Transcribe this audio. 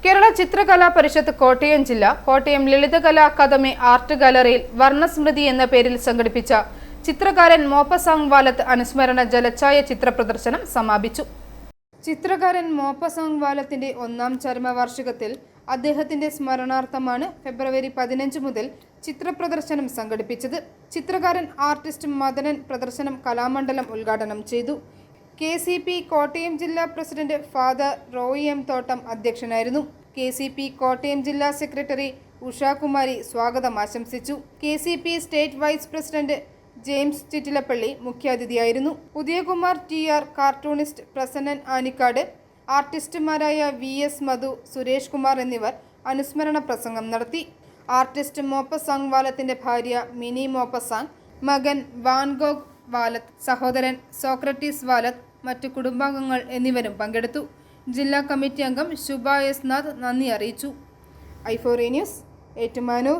കേരള ചിത്രകലാ പരിഷത്ത് കോട്ടയം ജില്ല Kottayam Lalithakala academy art ഗാലറിയിൽ വർണ്ണസ്മൃതി എന്ന പേരിൽ സംഘടിപ്പിച്ച ചിത്രകാരൻ മോപ്പസാങ് വാലത്ത് അനുസ്മരണ ജലഛായ ചിത്ര പ്രദർശനം സമാപിച്ചു. ചിത്രകാരൻ മോപ്പസാങ് വാലത്തിന്റെ 1ാം ചരമവാർഷികത്തിൽ അദ്ദേഹത്തിന്റെ സ്മരണാർത്ഥമാണ് ഫെബ്രുവരി 15 മുതൽ ചിത്രപ്രദർശനം സംഘടിപ്പിച്ചത്. ചിത്രകാരൻ ആർട്ടിസ്റ്റ് മദനൻ പ്രദർശനം കലാമണ്ഡലം ഉദ്ഘാടനം ചെയ്തു. KCP കോട്ടയം ജില്ലാ പ്രസിഡന്റ് ഫാദർ റോയി എം തോട്ടം അധ്യക്ഷനായിരുന്നു. KCP കോട്ടയം ജില്ലാ സെക്രട്ടറി ഉഷാകുമാരി സ്വാഗതം ആശംസിച്ചു. KCP state vice president James Chittilappally മുഖ്യാതിഥിയായിരുന്നു. ഉദയകുമാർ TR, കാർട്ടൂണിസ്റ്റ് പ്രസന്നൻ ആനിക്കാട്, ആർട്ടിസ്റ്റുമാരായ VS മധു, സുരേഷ് കുമാർ എന്നിവർ അനുസ്മരണ പ്രസംഗം നടത്തി. ആർട്ടിസ്റ്റ് മോപ്പസാങ് വാലത്തിന്റെ ഭാര്യ മിനി മോപ്പസാങ്, മകൻ വാൻഗോഗ് വാലത്ത്, സഹോദരൻ സോക്രട്ടീസ് വാലത്ത്, മറ്റു കുടുംബാംഗങ്ങൾ എന്നിവരും പങ്കെടുത്തു. ജില്ലാ കമ്മിറ്റി അംഗം ശുഭ എസ് നാഥ് നന്ദി അറിയിച്ചു. i4A news, Ettumanoor.